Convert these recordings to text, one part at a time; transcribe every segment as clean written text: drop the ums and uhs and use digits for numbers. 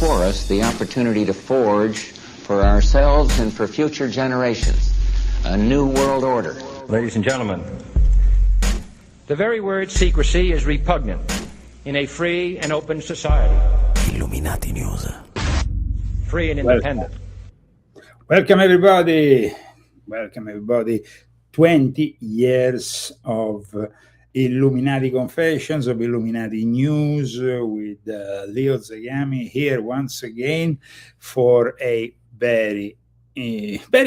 before us the opportunity to forge for ourselves and for future generations a new world order. Ladies and gentlemen, the very word secrecy is repugnant in a free and open society. Illuminati News. Free and independent. Welcome everybody. 20 years of Illuminati Confessions, of Illuminati News with Leo Zagami here once again for a very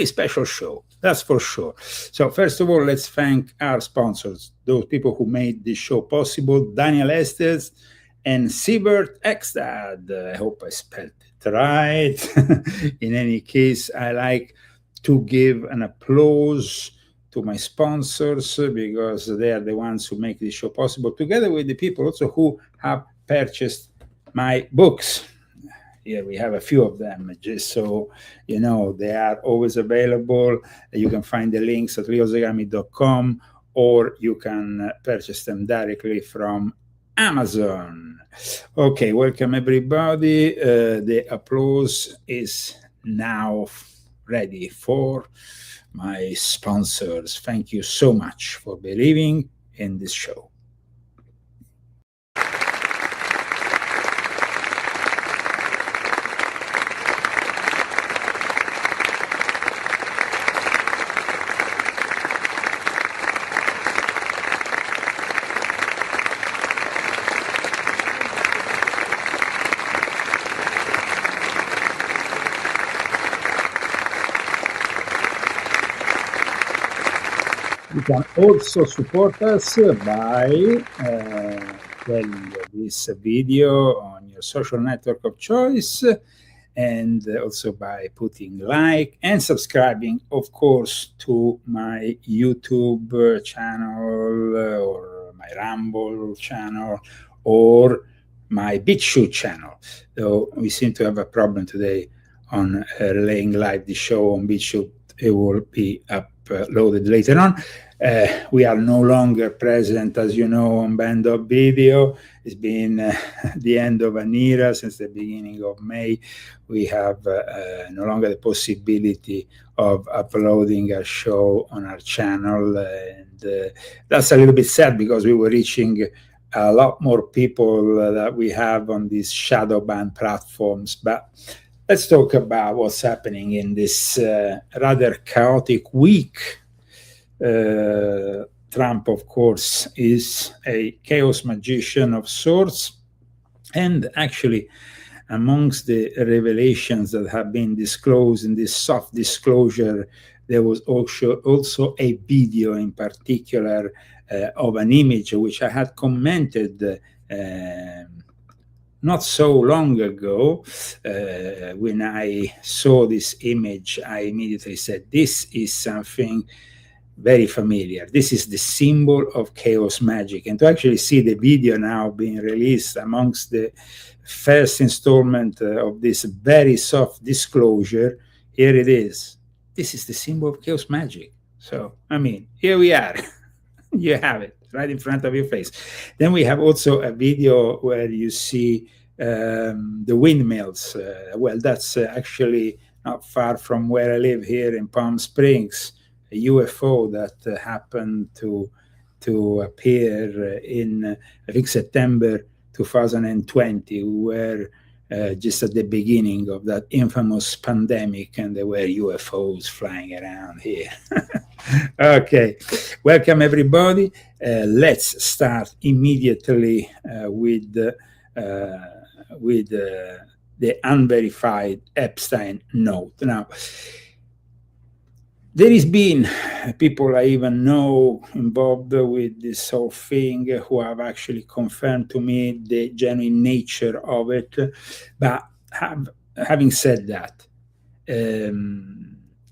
special show, that's for sure. So first of all, let's thank our sponsors, those people who made this show possible: Daniel Estes and Siebert Ekstad. I hope I spelled it right. In any case, I like to give an applause to my sponsors because they are the ones who make this show possible, together with the people also who have purchased my books. Here we have a few of them, just so you know, they are always available. You can find the links at leozagami.com, or you can purchase them directly from Amazon. Okay, welcome everybody. The applause is now ready for my sponsors. Thank you so much for believing in this show. You can also support us by sharing this video on your social network of choice, and also by putting like and subscribing, of course, to my YouTube channel or my Rumble channel or my BitChute channel. So we seem to have a problem today on laying live the show on BitChute. It will be uploaded later on. We are no longer present, as you know, on Band of Video. It's been the end of an era. Since the beginning of May, we have no longer the possibility of uploading a show on our channel, and that's a little bit sad because we were reaching a lot more people that we have on these shadow ban platforms. But let's talk about what's happening in this rather chaotic week. Trump, of course, is a chaos magician of sorts, and actually amongst the revelations that have been disclosed in this soft disclosure, there was also a video in particular of an image which I had commented not so long ago. When I saw this image, I immediately said, this is something very familiar. This is the symbol of chaos magic. And to actually see the video now being released amongst the first installment of this very soft disclosure, here it is. This is the symbol of chaos magic. So, I mean, here we are. You have it right in front of your face. Then we have also a video where you see the windmills. Well, that's actually not far from where I live here in Palm Springs. UFO that happened to appear in, I think, September 2020. We were just at the beginning of that infamous pandemic, and there were UFOs flying around here. Okay, welcome everybody. Let's start immediately with the unverified Epstein note. Now, there has been people I even know involved with this whole thing who have actually confirmed to me the genuine nature of it. But having said that,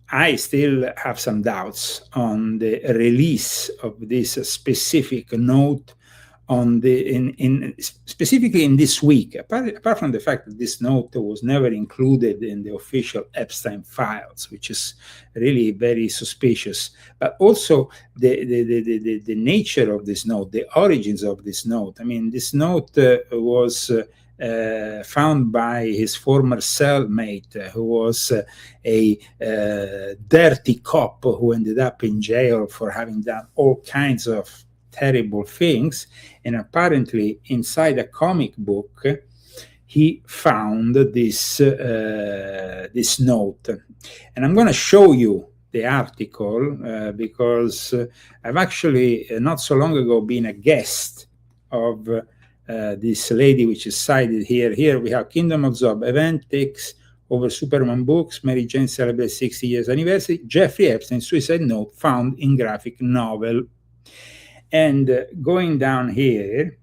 I still have some doubts on the release of this specific note on the specifically in this week, apart from the fact that this note was never included in the official Epstein files, which is really very suspicious, but also the nature of this note, the origins of this note. I mean, this note was found by his former cellmate, who was a dirty cop who ended up in jail for having done all kinds of terrible things. And apparently inside a comic book he found this this note, and I'm going to show you the article because I've actually not so long ago been a guest of this lady, which is cited here. Here we have Kingdom of Zob event takes over Superman books, Mary Jane celebrates 60 years anniversary, Jeffrey Epstein suicide note found in graphic novel. And going down here,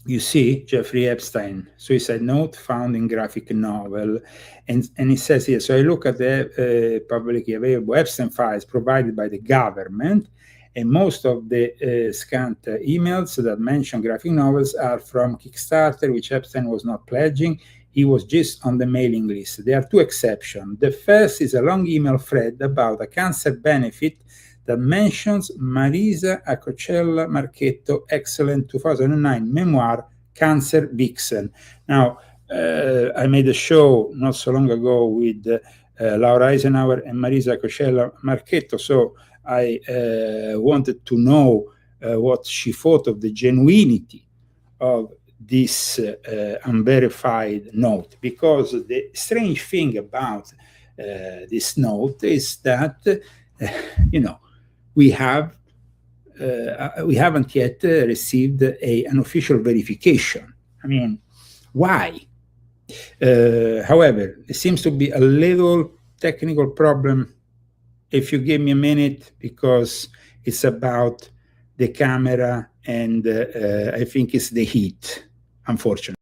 you see Jeffrey Epstein suicide note found in graphic novel, and it says here, so I look at the publicly available Epstein files provided by the government, and most of the scant emails that mention graphic novels are from Kickstarter, which Epstein was not pledging. He was just on the mailing list. There are two exceptions. The first is a long email thread about a cancer benefit that mentions Marisa Acocella Marchetto excellent 2009 memoir, Cancer Vixen. Now, I made a show not so long ago with Laura Eisenhower and Marisa Acocella Marchetto, so I wanted to know what she thought of the genuinity of this unverified note, because the strange thing about this note is that, we haven't yet received an official verification. I mean, why? However, it seems to be a little technical problem. If you give me a minute, because it's about the camera, and I think it's the heat, unfortunately.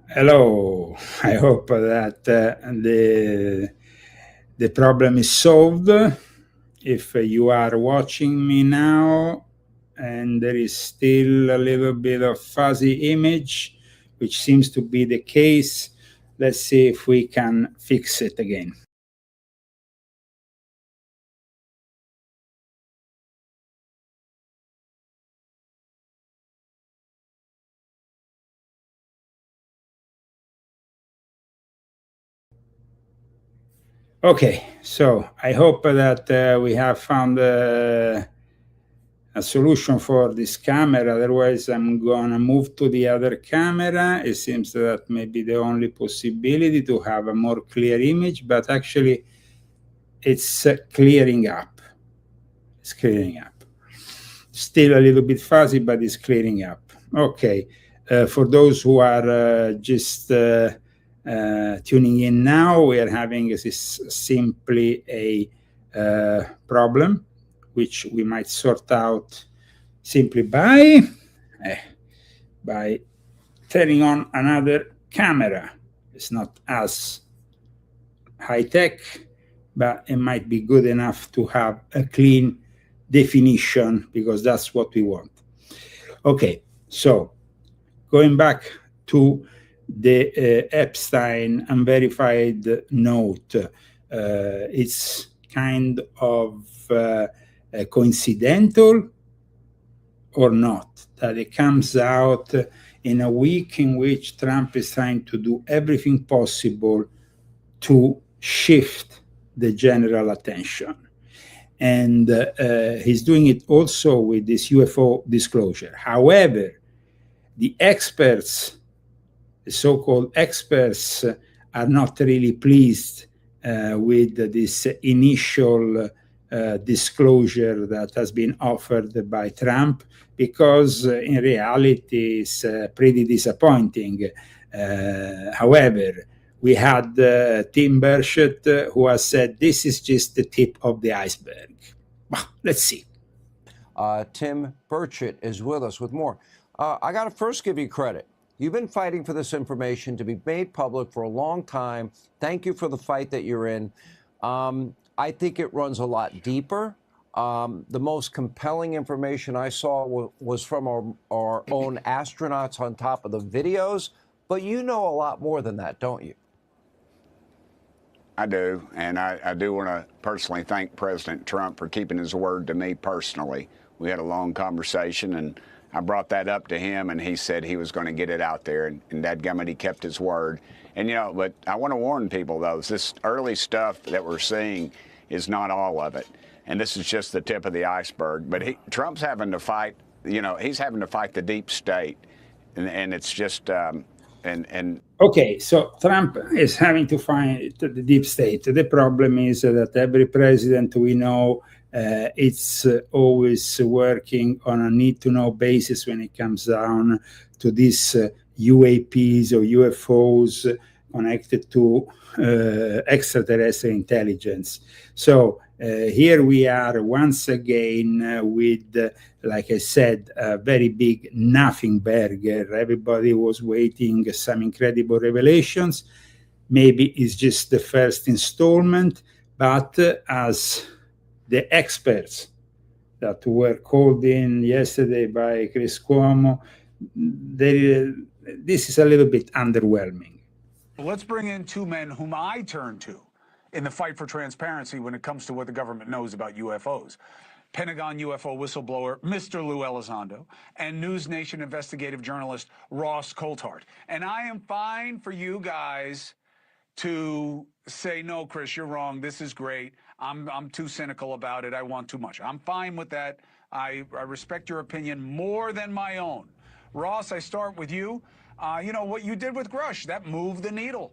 Hello, I hope that the problem is solved. If you are watching me now and there is still a little bit of fuzzy image, which seems to be the case, let's see if we can fix it again. Okay, so I hope that we have found a solution for this camera. Otherwise, I'm gonna move to the other camera. It seems that may be the only possibility to have a more clear image, but actually it's clearing up. It's clearing up. Still a little bit fuzzy, but it's clearing up. Okay, for those who are just tuning in now, we are having this simply a problem, which we might sort out simply by turning on another camera. It's not as high tech, but it might be good enough to have a clean definition, because that's what we want. Okay, So, going back to the Epstein unverified note, it's kind of coincidental or not that it comes out in a week in which Trump is trying to do everything possible to shift the general attention. And he's doing it also with this UFO disclosure. However, the experts, the so-called experts, are not really pleased with this initial disclosure that has been offered by Trump, because in reality it's pretty disappointing. However, we had Tim BitChute who has said this is just the tip of the iceberg. Well, let's see. Tim BitChute is with us with more. I got to first give you credit. You've been fighting for this information to be made public for a long time. Thank you for the fight that you're in. I think it runs a lot deeper. The most compelling information I saw was from our own astronauts on top of the videos. But you know a lot more than that, don't you? I do, and I do want to personally thank President Trump for keeping his word to me personally. We had a long conversation, and I brought that up to him, and he said he was going to get it out there, and dadgummit, he kept his word. And, you know, but I want to warn people, though, this early stuff that we're seeing is not all of it, and this is just the tip of the iceberg. But Trump's having to fight, you know, he's having to fight the deep state, and it's just... Okay, so Trump is having to fight the deep state. The problem is that every president we know, it's always working on a need-to-know basis when it comes down to these UAPs or UFOs connected to extraterrestrial intelligence. So here we are once again with, like I said, a very big nothing burger. Everybody was waiting some incredible revelations. Maybe it's just the first installment, but as the experts that were called in yesterday by Chris Cuomo, this is a little bit underwhelming. Let's bring in two men whom I turn to in the fight for transparency when it comes to what the government knows about UFOs. Pentagon UFO whistleblower Mr. Lou Elizondo and News Nation investigative journalist Ross Coulthart. And I am fine for you guys to say, no, Chris, you're wrong. This is great. I'm too cynical about it. I want too much. I'm fine with that. I respect your opinion more than my own. Ross, I start with you. You know, what you did with Grush, that moved the needle.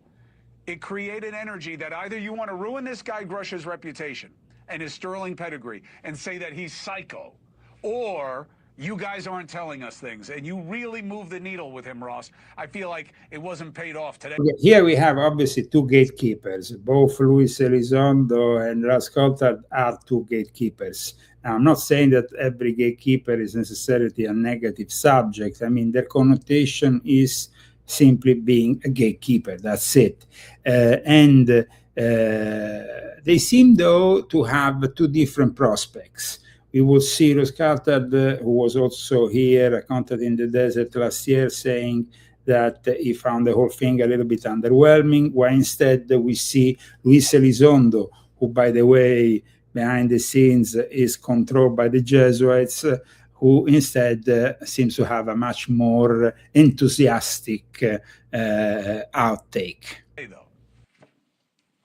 It created energy that either you want to ruin this guy Grush's reputation and his sterling pedigree and say that he's psycho, or you guys aren't telling us things, and you really move the needle with him, Ross. I feel like it wasn't paid off today. Here we have obviously two gatekeepers. Both Luis Elizondo and Ross Coulthart are two gatekeepers. Now, I'm not saying that every gatekeeper is necessarily a negative subject. I mean, their connotation is simply being a gatekeeper. That's it. They seem, though, to have two different prospects. We will see Ross Coulthart, who was also here, a contact in the desert last year, saying that he found the whole thing a little bit underwhelming, while instead we see Luis Elizondo, who, by the way, behind the scenes is controlled by the Jesuits, who instead seems to have a much more enthusiastic outtake.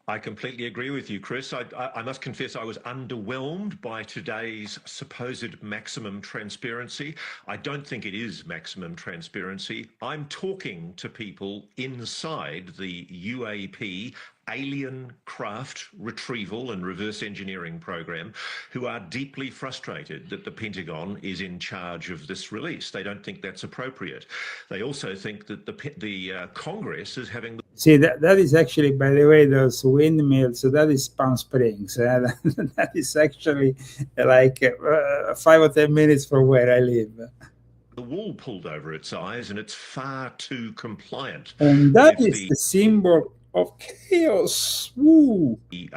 I completely agree with you, Chris. I must confess I was underwhelmed by today's supposed maximum transparency. I don't think it is maximum transparency. I'm talking to people inside the UAP alien craft retrieval and reverse engineering program who are deeply frustrated that the Pentagon is in charge of this release. They don't think that's appropriate. They also think that the Congress is having... See, that is actually, by the way, those windmills, so that is Palm Springs. That is actually like 5 or 10 minutes from where I live. The wall pulled over its eyes, and it's far too compliant. And that is the symbol of chaos. Woo. The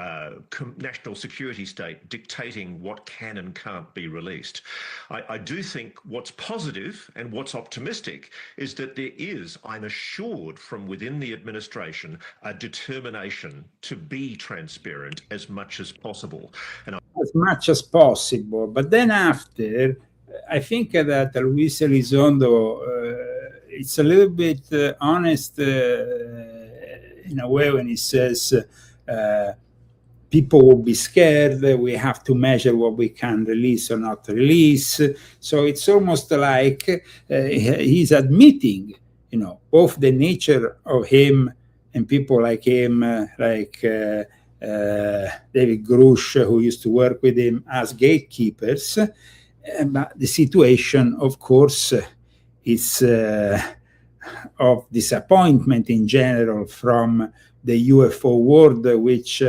national security state dictating what can and can't be released. I do think what's positive and what's optimistic is that there is, I'm assured, from within the administration, a determination to be transparent as much as possible. And as much as possible. But then after, I think that Luis Elizondo, it's a little bit honest in a way when he says people will be scared, we have to measure what we can release or not release. So it's almost like he's admitting, both the nature of him and people like him, like David Grush, who used to work with him as gatekeepers. But the situation, of course, is of disappointment in general from the UFO world, which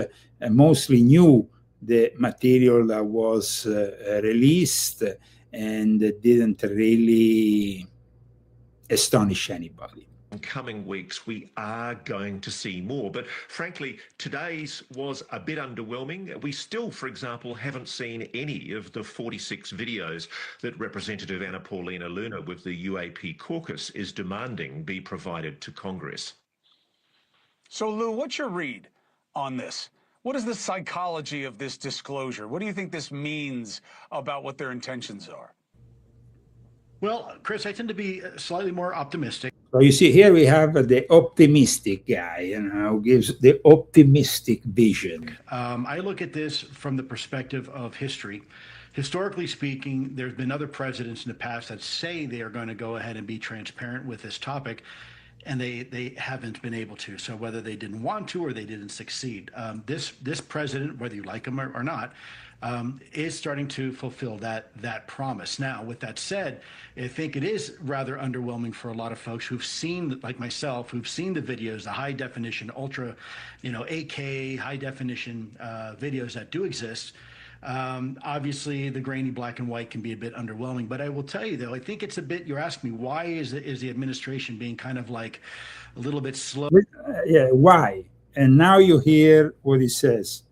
mostly knew the material that was released and didn't really astonish anybody. In coming weeks, we are going to see more. But frankly, today's was a bit underwhelming. We still, for example, haven't seen any of the 46 videos that Representative Anna Paulina Luna with the UAP caucus is demanding be provided to Congress. So, Lou, what's your read on this? What is the psychology of this disclosure? What do you think this means about what their intentions are? Well, Chris, I tend to be slightly more optimistic. So you see, here we have the optimistic guy, who gives the optimistic vision. I look at this from the perspective of history. Historically speaking, there's been other presidents in the past that say they are going to go ahead and be transparent with this topic, and they haven't been able to. So whether they didn't want to or they didn't succeed, this president, whether you like him or not, is starting to fulfill that promise. Now, with that said, I think it is rather underwhelming for a lot of folks who've seen, like myself, who've seen the videos, the high definition, ultra, 8K, high definition videos that do exist. Obviously, the grainy black and white can be a bit underwhelming, but I will tell you, though, I think it's a bit, you're asking me, why is the administration being kind of like a little bit slow? Yeah, why? And now you hear what he says.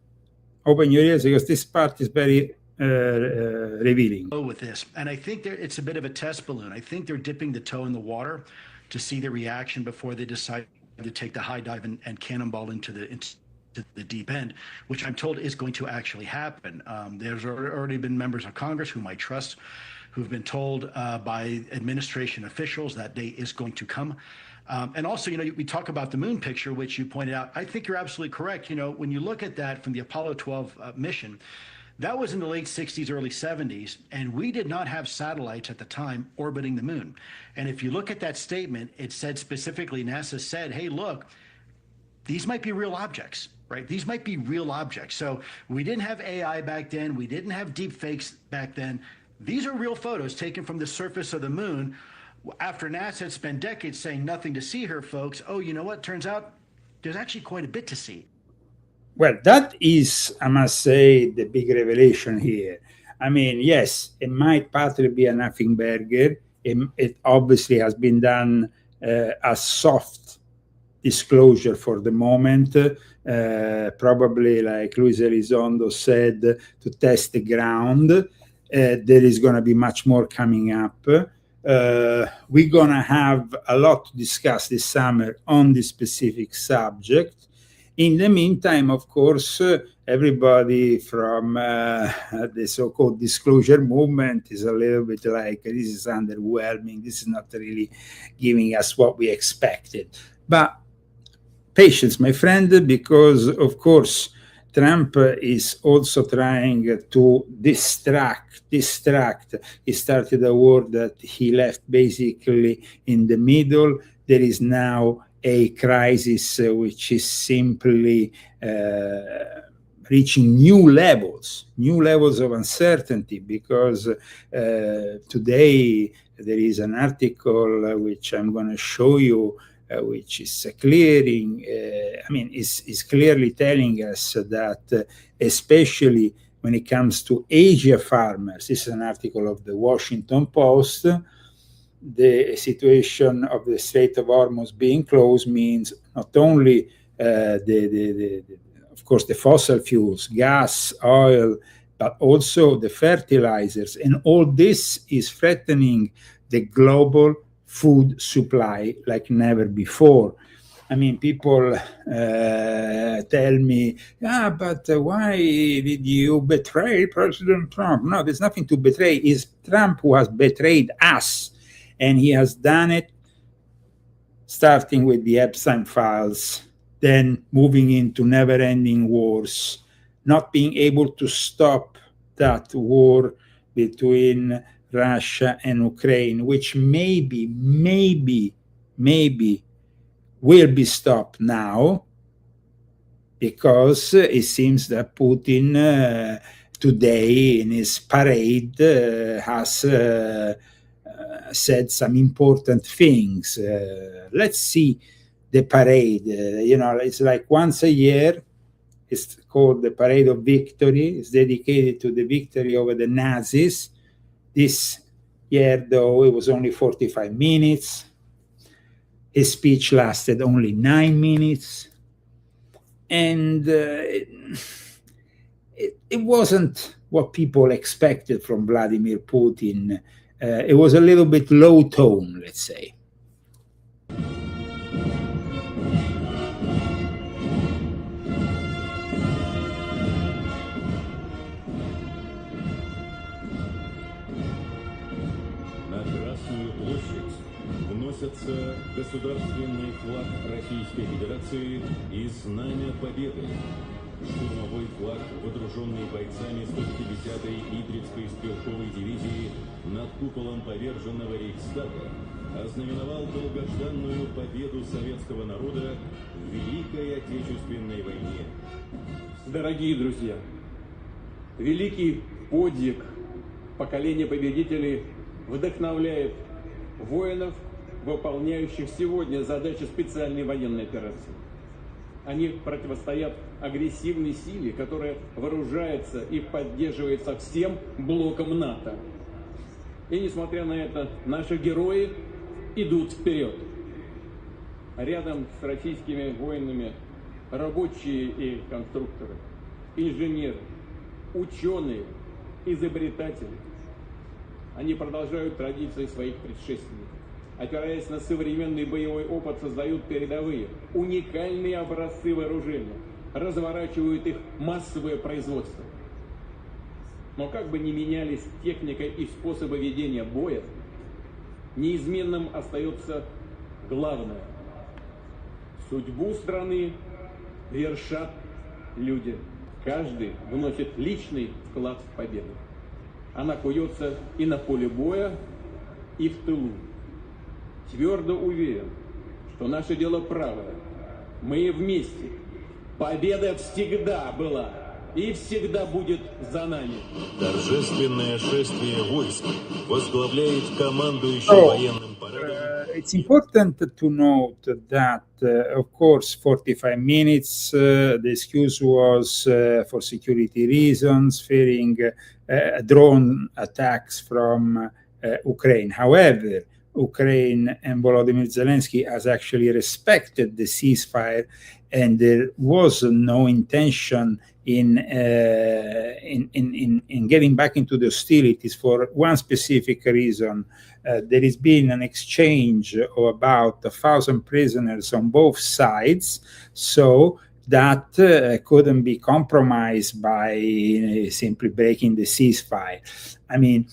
Open your ears, because this part is very revealing. With this, and I think it's a bit of a test balloon. I think they're dipping the toe in the water to see the reaction before they decide to take the high dive and cannonball into the deep end, which I'm told is going to actually happen. There's already been members of Congress whom I trust who've been told by administration officials that day is going to come. And also, we talk about the moon picture, which you pointed out. I think you're absolutely correct. When you look at that from the Apollo 12 mission, that was in the late 60s, early 70s, and we did not have satellites at the time orbiting the moon. And if you look at that statement, it said specifically, NASA said, hey, look, these might be real objects, right? These might be real objects. So we didn't have AI back then. We didn't have deep fakes back then. These are real photos taken from the surface of the moon. After NASA had spent decades saying nothing to see here, folks, oh, you know what? Turns out there's actually quite a bit to see. Well, that is, I must say, the big revelation here. I mean, yes, it might partly be a nothing burger. It obviously has been done as soft disclosure for the moment, probably like Luis Elizondo said, to test the ground. There is going to be much more coming up. We're going to have a lot to discuss this summer on this specific subject. In the meantime, of course, everybody from the so-called disclosure movement is a little bit like, this is underwhelming. This is not really giving us what we expected. But patience, my friend, because, of course, Trump is also trying to distract. He started a war that he left basically in the middle. There is now a crisis which is simply reaching new levels of uncertainty, because today there is an article which I'm going to show you, which is is clearly telling us that, especially when it comes to Asia farmers, this is an article of the Washington Post, the situation of the Strait of Hormuz being closed means not only of course, the fossil fuels, gas, oil, but also the fertilizers. And all this is threatening the global food supply like never before. I mean, people tell me, but why did you betray President Trump? No, there's nothing to betray. It's Trump who has betrayed us. And he has done it starting with the Epstein files, then moving into never-ending wars, not being able to stop that war between Russia and Ukraine, which maybe will be stopped now, because it seems that Putin today in his parade has said some important things. Let's see the parade. It's like once a year. It's called the Parade of Victory. It's dedicated to the victory over the Nazis. This year, though, it was only 45 minutes. His speech lasted only 9 minutes. And it wasn't what people expected from Vladimir Putin. It was a little bit low tone, let's say. Государственный флаг Российской Федерации и Знамя Победы. Штурмовой флаг, водруженный бойцами 150-й Идрицкой стрелковой дивизии над куполом поверженного Рейхстага, ознаменовал долгожданную победу советского народа в Великой Отечественной войне. Дорогие друзья, великий подвиг поколения победителей вдохновляет воинов, выполняющих сегодня задачи специальной военной операции. Они противостоят агрессивной силе, которая вооружается и поддерживается всем блоком НАТО. И несмотря на это, наши герои идут вперед. Рядом с российскими воинами рабочие и конструкторы, инженеры, ученые, изобретатели. Они продолжают традиции своих предшественников. Опираясь на современный боевой опыт, создают передовые, уникальные образцы вооружения, разворачивают их массовое производство. Но как бы ни менялись техника и способы ведения боя, неизменным остается главное. Судьбу страны вершат люди. Каждый вносит личный вклад в победу. Она куется и на поле боя, и в тылу. Твердо уверен, что наше дело правое. Мы вместе. Победа всегда была и всегда будет за нами. Торжественное шествие войск возглавляет командующий военным парадом. It's important to note that, of course, 45 minutes, the excuse was for security reasons, fearing drone attacks from Ukraine. However, Ukraine and Volodymyr Zelensky has actually respected the ceasefire, and there was no intention in getting back into the hostilities for one specific reason. There has been an exchange of about 1,000 prisoners on both sides, so that couldn't be compromised by simply breaking the ceasefire. I mean,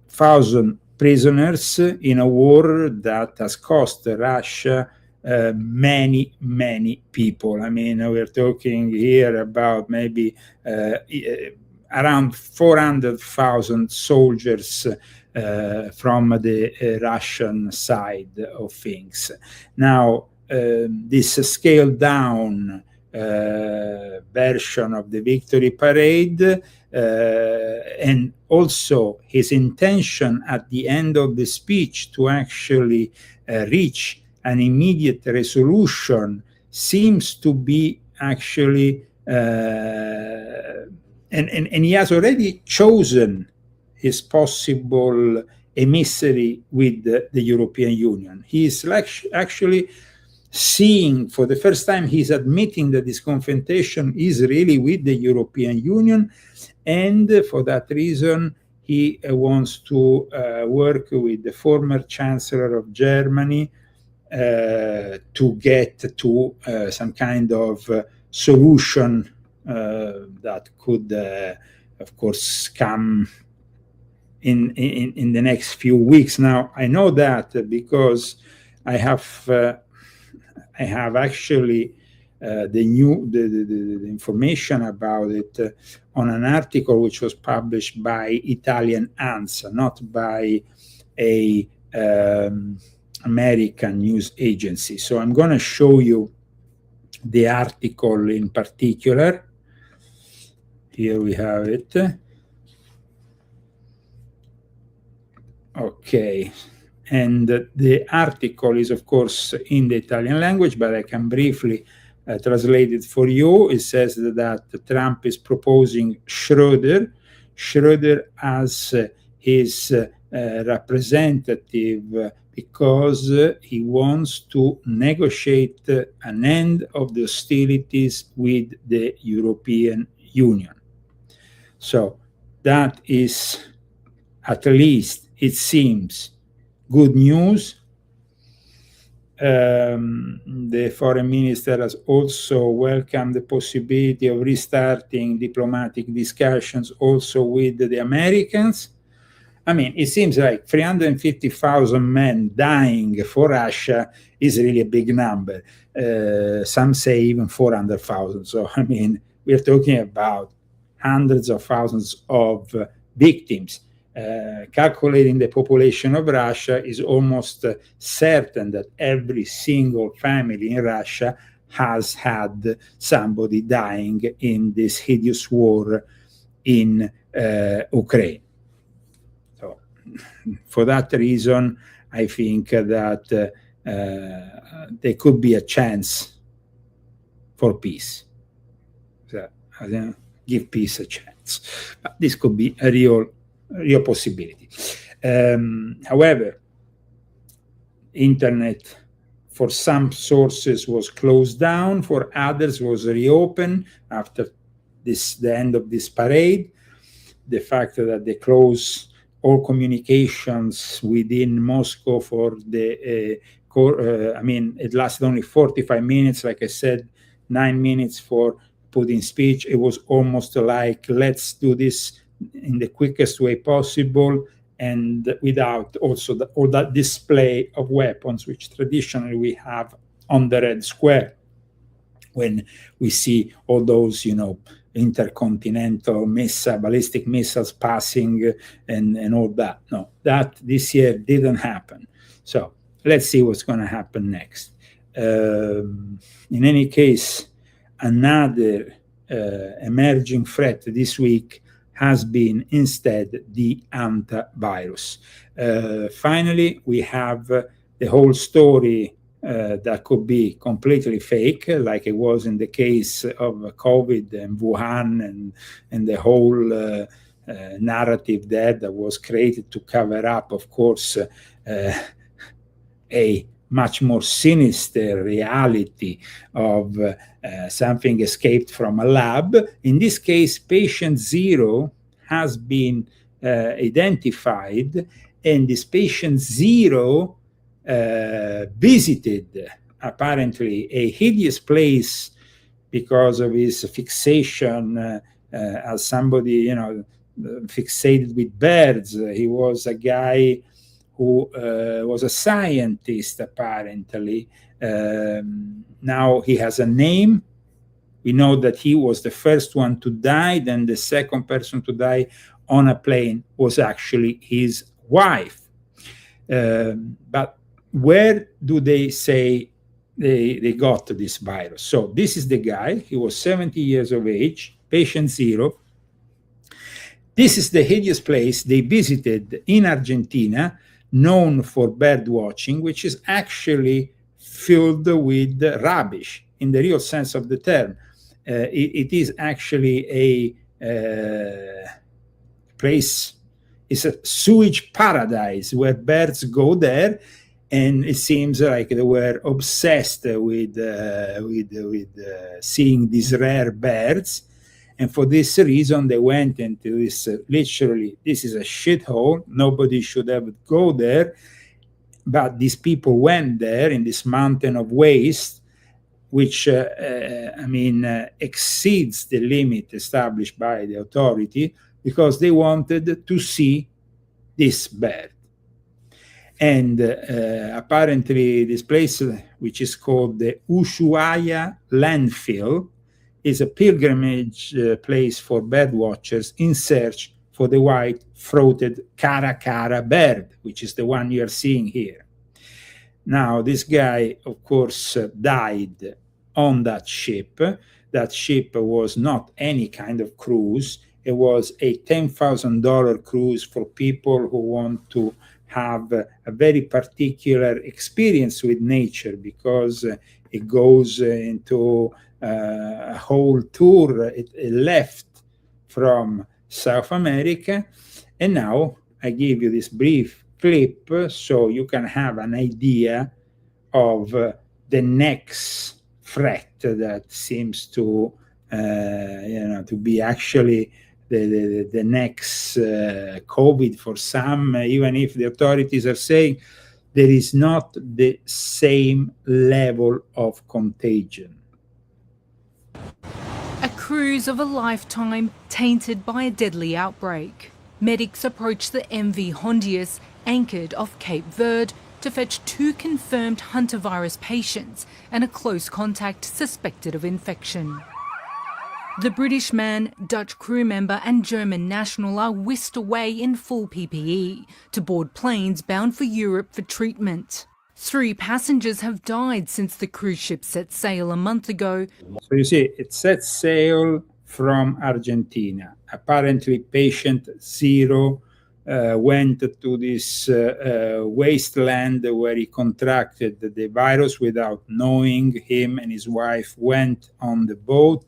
1,000 prisoners in a war that has cost Russia many people. I mean, we're talking here about maybe around 400,000 soldiers from the Russian side of things. Now, this scaled down version of the victory parade, and also his intention at the end of the speech to actually reach an immediate resolution seems to be actually, and he has already chosen his possible emissary with the European Union. He is actually seeing for the first time, he's admitting that this confrontation is really with the European Union, and for that reason, he wants to work with the former Chancellor of Germany to get to some kind of solution that could, of course, come in the next few weeks. Now, I know that because I have actually the information about it on an article which was published by Italian ANSA, not by a American news agency. So I'm going to show you the article in particular. Here we have it. Okay. And the article is, of course, in the Italian language, but I can briefly translate it for you. It says that Trump is proposing Schroeder as his representative because he wants to negotiate an end of the hostilities with the European Union. So that is, at least it seems, good news. The foreign minister has also welcomed the possibility of restarting diplomatic discussions also with the Americans. I mean, it seems like 350,000 men dying for Russia is really a big number. Some say even 400,000. So, I mean, we're talking about hundreds of thousands of victims. Calculating the population of Russia is almost certain that every single family in Russia has had somebody dying in this hideous war in Ukraine. So, for that reason, I think that there could be a chance for peace. So, give peace a chance. But this could be a real possibility. However, internet for some sources was closed down, for others was reopened after the end of this parade. The fact that they close all communications within Moscow for the it lasted only 45 minutes, like I said, 9 minutes for Putin's speech. It was almost like, let's do this in the quickest way possible and without also all that display of weapons, which traditionally we have on the Red Square when we see all those, intercontinental ballistic missiles passing and all that. No, that this year didn't happen. So let's see what's going to happen next. In any case, another emerging threat this week has been instead the Hantavirus. Finally, we have the whole story that could be completely fake, like it was in the case of COVID and Wuhan and the whole narrative that was created to cover up, of course, a much more sinister reality of something escaped from a lab. In this case, patient 0 has been identified, and this patient 0 visited apparently a hideous place because of his fixation as somebody, fixated with birds. He was a guy who was a scientist, apparently. Now he has a name. We know that he was the first one to die. Then the second person to die on a plane was actually his wife. But where do they say they got this virus? So this is the guy. He was 70 years of age, patient 0. This is the hideous place they visited in Argentina, known for bird watching, which is actually filled with rubbish in the real sense of the term. It is actually a place, it's a sewage paradise where birds go there, and it seems like they were obsessed with seeing these rare birds. And for this reason, they went into this, literally, this is a shithole. Nobody should ever go there. But these people went there in this mountain of waste, which, exceeds the limit established by the authority, because they wanted to see this bird. And apparently this place, which is called the Ushuaia landfill, is a pilgrimage place for bird watchers in search for the white-throated caracara bird, which is the one you are seeing here. Now, this guy, of course, died on that ship. That ship was not any kind of cruise. It was a $10,000 cruise for people who want to have a very particular experience with nature, because it goes into a whole tour. It left from South America, and now I give you this brief clip so you can have an idea of the next threat that seems to to be actually the next COVID for some, even if the authorities are saying there is not the same level of contagion. A cruise of a lifetime tainted by a deadly outbreak. Medics approached the MV Hondius, anchored off Cape Verde, to fetch 2 confirmed Hantavirus patients and a close contact suspected of infection. The British man, Dutch crew member and German national are whisked away in full PPE to board planes bound for Europe for treatment. 3 passengers have died since the cruise ship set sail a month ago. So you see, it set sail from Argentina. Apparently, patient 0 went to this wasteland where he contracted the virus without knowing. Him and his wife went on the boat.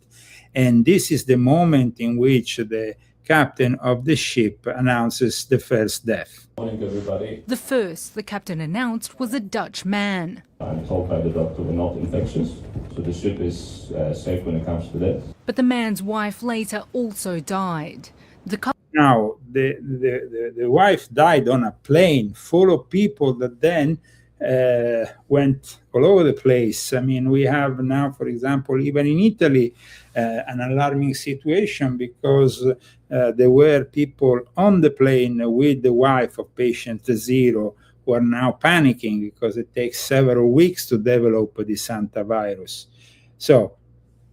And this is the moment in which the captain of the ship announces the first death. Morning, everybody. The first the captain announced was a Dutch man. I'm told by the doctor we're not infectious, so the ship is safe when it comes to that. But the man's wife later also died. Now, the wife died on a plane full of people that then went all over the place. I mean, we have now, for example, even in Italy, an alarming situation, because there were people on the plane with the wife of patient 0 who are now panicking because it takes several weeks to develop this hantavirus. So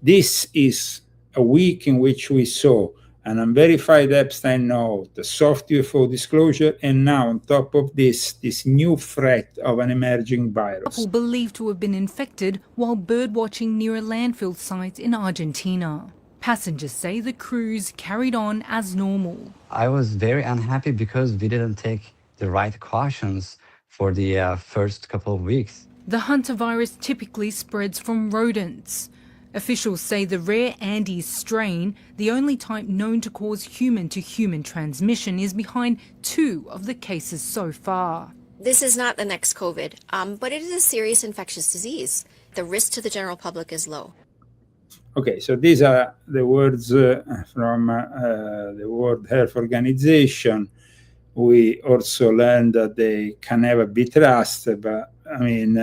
this is a week in which we saw an unverified Epstein note, a soft UFO disclosure, and now on top of this new threat of an emerging virus. Couple believed to have been infected while birdwatching near a landfill site in Argentina. Passengers say the cruise carried on as normal. I was very unhappy because we didn't take the right cautions for the first couple of weeks. The hantavirus typically spreads from rodents. Officials say the rare Andes strain, the only type known to cause human-to-human transmission, is behind 2 of the cases so far. This is not the next COVID, but it is a serious infectious disease. The risk to the general public is low. Okay, so these are the words from the World Health Organization. We also learned that they can never be trusted, but I mean,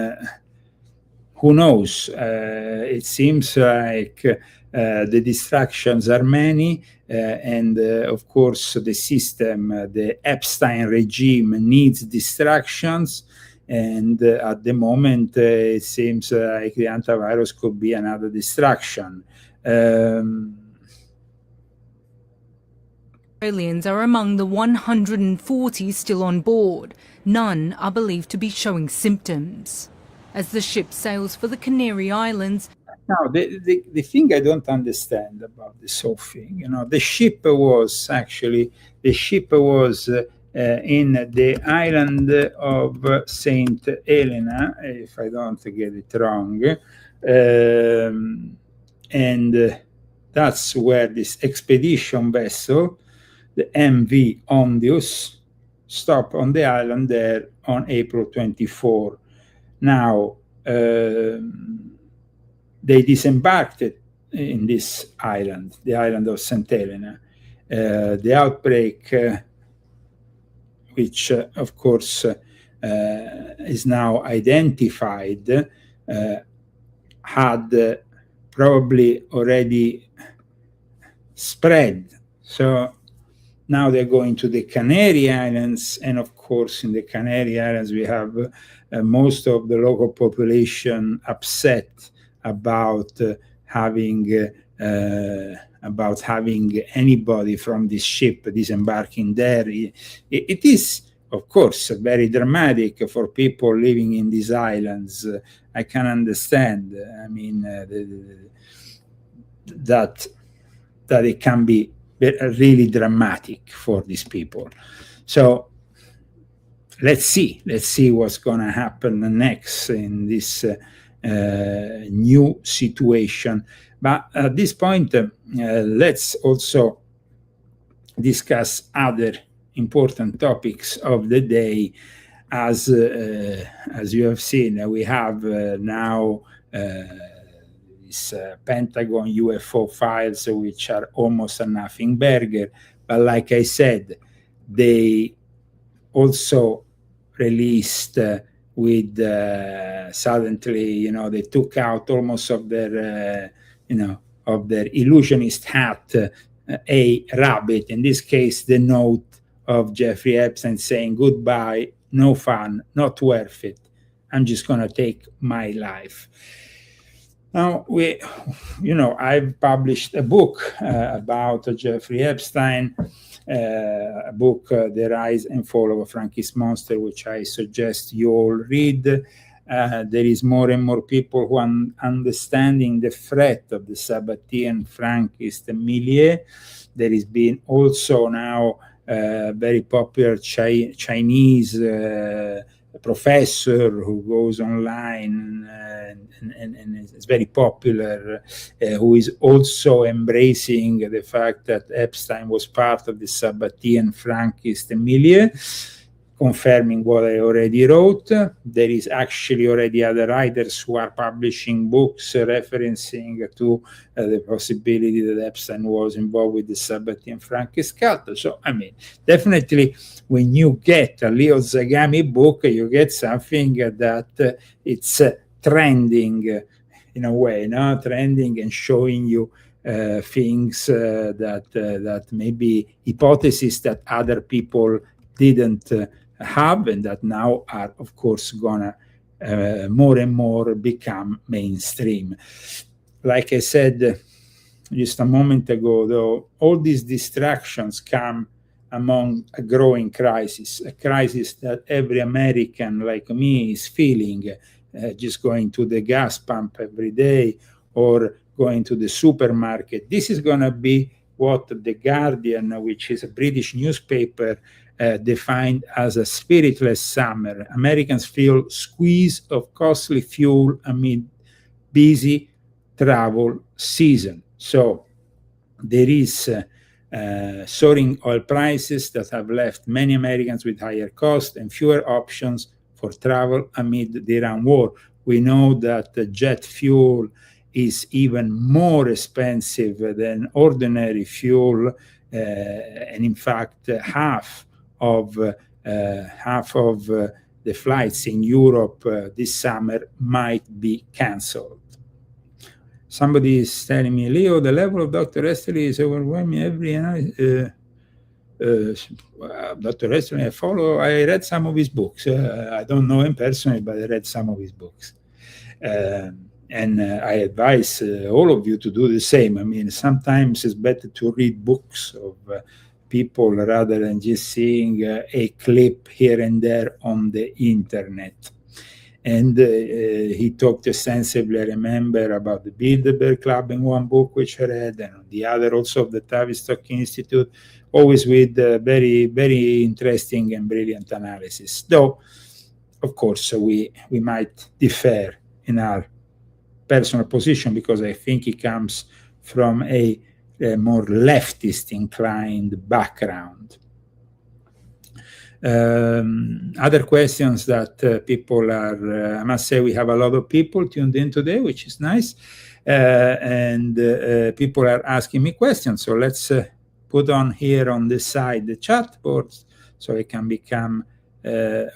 who knows? It seems like the distractions are many, and of course the system, the Epstein regime, needs distractions, and at the moment it seems like the hantavirus could be another distraction. Australians are among the 140 still on board. None are believed to be showing symptoms. As the ship sails for the Canary Islands. Now, the thing I don't understand about this whole thing, the ship was in the island of St. Helena, if I don't get it wrong, and that's where this expedition vessel, the MV Hondius, stopped on the island there on April 24. Now, they disembarked in this island, the island of St. Helena. The outbreak, which of course is now identified, had probably already spread. So now they're going to the Canary Islands, and of course in the Canary Islands we have most of the local population upset about having anybody from this ship disembarking there. It is, of course, very dramatic for people living in these islands. I can understand. I mean, that it can be really dramatic for these people. So let's see what's going to happen next in this new situation. But at this point, let's also discuss other important topics of the day. As you have seen, we have now this Pentagon UFO files, which are almost a nothing burger. But like I said, they also released with suddenly, they took out almost of their, of their illusionist hat, a rabbit. In this case, the note of Jeffrey Epstein saying goodbye, no fun, not worth it. I'm just going to take my life. Now, I've published a book about Jeffrey Epstein, a book, The Rise and Fall of a Frankist Monster, which I suggest you all read. There is more and more people who are understanding the threat of the Sabbatean Frankist milieu. There has been also now very popular Chinese professor who goes online and is very popular, who is also embracing the fact that Epstein was part of the Sabbatean Frankist milieu, confirming what I already wrote. There is actually already other writers who are publishing books referencing to the possibility that Epstein was involved with the Sabbatean Frankist cult. So, I mean, definitely when you get a Leo Zagami book, you get something that it's trending in a way, trending and showing you things that maybe hypotheses that other people didn't have, and that now are, of course, gonna more and more become mainstream. Like I said just a moment ago, though, all these distractions come among a growing crisis, a crisis that every American like me is feeling, just going to the gas pump every day or going to the supermarket. This is going to be what The Guardian, which is a British newspaper, defined as a spiritless summer. Americans feel squeeze of costly fuel amid busy travel season. So there is soaring oil prices that have left many Americans with higher costs and fewer options for travel amid the Iran war. We know that jet fuel is even more expensive than ordinary fuel, and in fact, half of the flights in Europe this summer might be cancelled. Somebody is telling me, Leo, the level of Dr. Estley is overwhelming every night. Dr. Estley, I read some of his books. I don't know him personally, but I read some of his books. And I advise all of you to do the same. I mean, sometimes it's better to read books of people rather than just seeing a clip here and there on the internet. And he talked extensively, I remember, about the Bilderberg Club in one book, which I read, and the other also of the Tavistock Institute, always with very, very interesting and brilliant analysis. Though, of course, we might differ in our personal position, because I think he comes from a more leftist inclined background. Other questions that people are, I must say, we have a lot of people tuned in today, which is nice. And people are asking me questions. So let's put on here on this side the chat board so it can become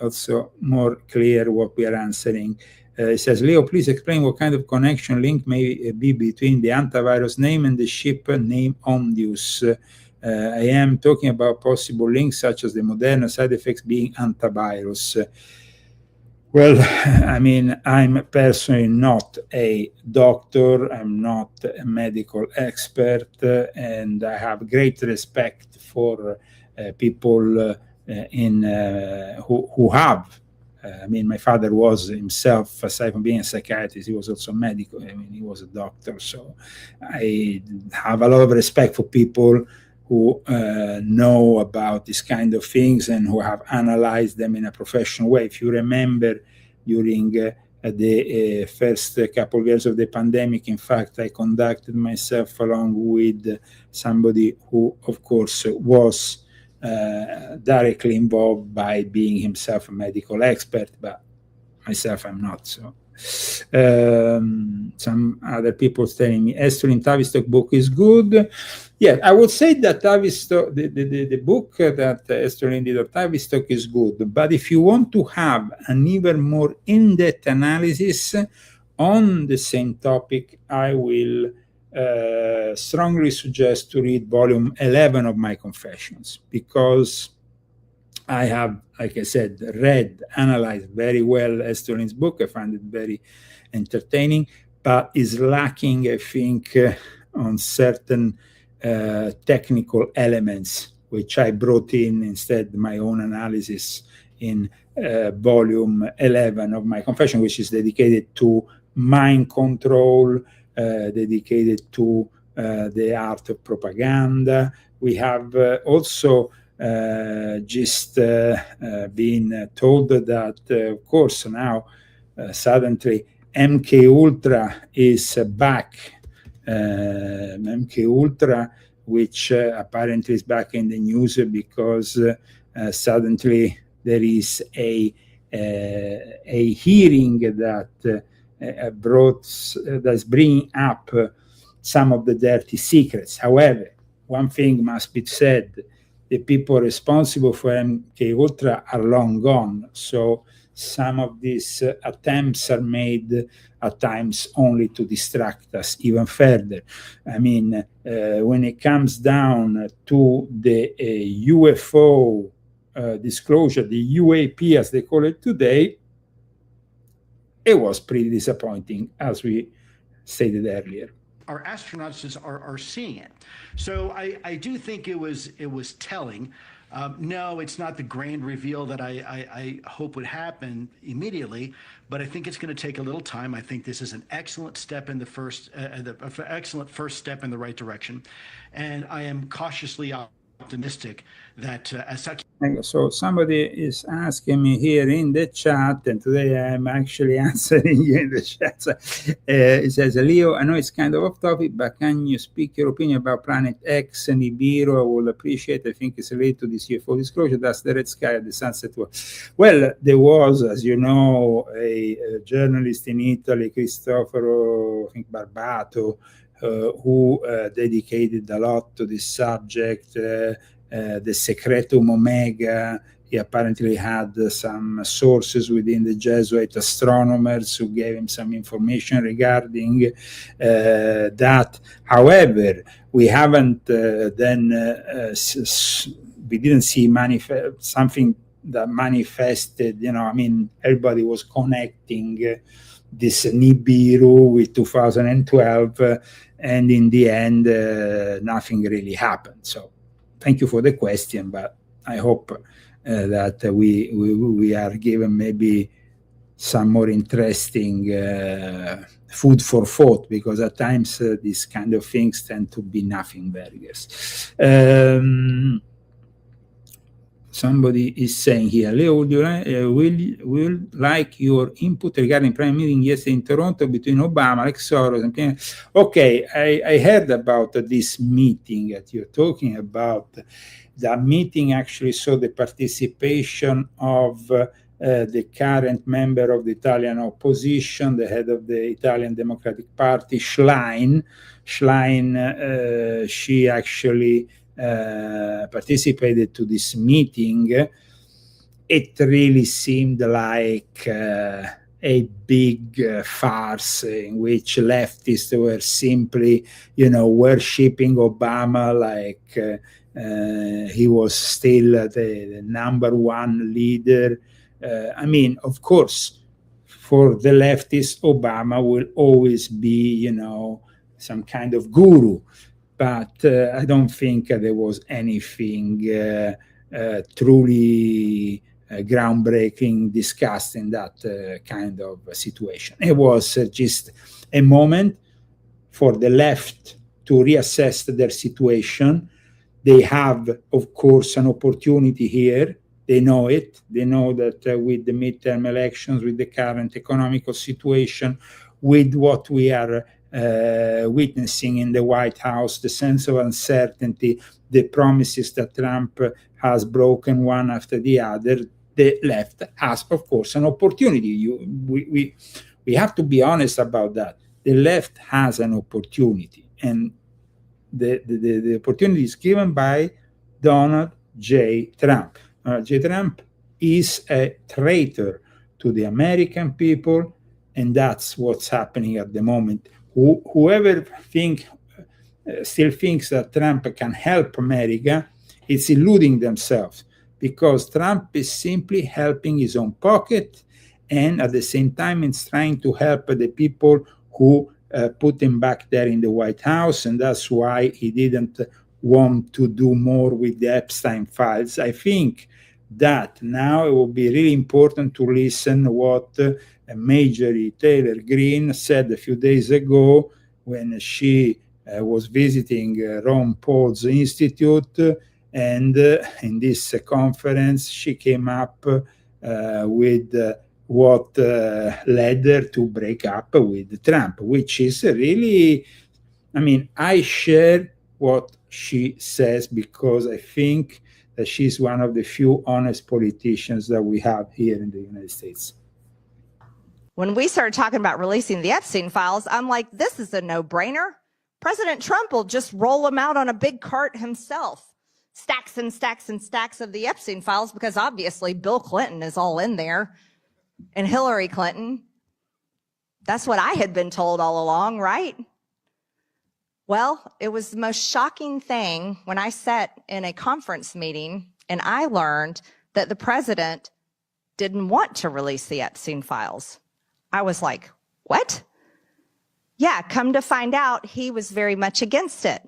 also more clear what we are answering. It says, Leo, please explain what kind of connection link may be between the Hantavirus name and the ship name Omnius. I am talking about possible links such as the Moderna side effects being Hantavirus. Well, I mean, I'm personally not a doctor, I'm not a medical expert, and I have great respect for people who have. I mean, my father was himself, aside from being a psychiatrist, he was also medical. I mean, he was a doctor. So I have a lot of respect for people who know about these kind of things and who have analyzed them in a professional way. If you remember, during the first couple of years of the pandemic, in fact, I conducted myself along with somebody who, of course, was directly involved by being himself a medical expert, but myself I'm not. So some other people telling me Esterlin Tavistock book is good. Yeah, I would say that Tavistock, the book that Esterlin did of Tavistock is good, but if you want to have an even more in-depth analysis on the same topic, I will strongly suggest to read volume 11 of my Confessions, because I have, like I said, read, analyzed very well Esterlin's book. I find it very entertaining, but is lacking, I think, on certain technical elements, which I brought in instead my own analysis in volume 11 of my Confession, which is dedicated to mind control, dedicated to the art of propaganda. We have also just been told that, of course, now suddenly MK Ultra is back. MK Ultra, which apparently is back in the news because suddenly there is a hearing that that's bringing up some of the dirty secrets. However, one thing must be said: the people responsible for MK Ultra are long gone. So some of these attempts are made at times only to distract us even further. I mean, when it comes down to the UFO disclosure, the UAP as they call it today, it was pretty disappointing, as we stated earlier. Our astronauts are seeing it. So I do think it was telling. No, it's not the grand reveal that I hope would happen immediately, but I think it's going to take a little time. I think this is an excellent step in excellent first step in the right direction, and I am cautiously optimistic that as such. So somebody is asking me here in the chat, and today I'm actually answering you in the chat. It says, Leo, I know it's kind of off topic, but can you speak your opinion about Planet X and Nibiru? I would appreciate. I think it's related to this UFO disclosure. That's the red sky at the sunset. Well, there was, as you know, a journalist in Italy, Cristoforo, I think Barbato, who dedicated a lot to this subject. The Secretum Omega. He apparently had some sources within the Jesuit astronomers who gave him some information regarding that. However, we haven't we didn't see something that manifested. You know, I mean, everybody was connecting this Nibiru with 2012, and in the end, nothing really happened. So. Thank you for the question, but I hope that we are given maybe some more interesting food for thought, because at times these kind of things tend to be nothing burgers. somebody is saying here, Leo, would you will like your input regarding prime meeting yesterday in Toronto between Obama, Alex Soros, and okay, I heard about this meeting that you're talking about. The meeting actually saw the participation of the current member of the Italian opposition, the head of the Italian Democratic Party, Schlein. She actually participated to this meeting. It really seemed like a big farce in which leftists were simply, worshipping Obama like he was still the number one leader. I mean, of course, for the leftists, Obama will always be, some kind of guru. But I don't think there was anything truly groundbreaking discussed in that kind of situation. It was just a moment for the left to reassess their situation. They have, of course, an opportunity here. They know it. They know that with the midterm elections, with the current economical situation, with what we are witnessing in the White House, the sense of uncertainty, the promises that Trump has broken one after the other, the left has, of course, an opportunity. We have to be honest about that. The left has an opportunity, and the opportunity is given by Donald J. Trump. Donald J. Trump is a traitor to the American people, and that's what's happening at the moment. Whoever still thinks that Trump can help America, it's eluding themselves, because Trump is simply helping his own pocket, and at the same time it's trying to help the people who put him back there in the White House, and that's why he didn't want to do more with the Epstein files. I think that now it will be really important to listen what Marjorie Taylor Greene said a few days ago when she was visiting Ron Paul's Institute, and in this conference she came up with what led her to break up with Trump, which is really, I share what she says because I think that she's one of the few honest politicians that we have here in the United States. When we started talking about releasing the Epstein files, I'm like, this is a no-brainer. President Trump will just roll them out on a big cart himself. Stacks and stacks and stacks of the Epstein files, because obviously Bill Clinton is all in there and Hillary Clinton. That's what I had been told all along, right? Well, it was the most shocking thing when I sat in a conference meeting and I learned that the president didn't want to release the Epstein files. I was like, what? Yeah, come to find out, he was very much against it.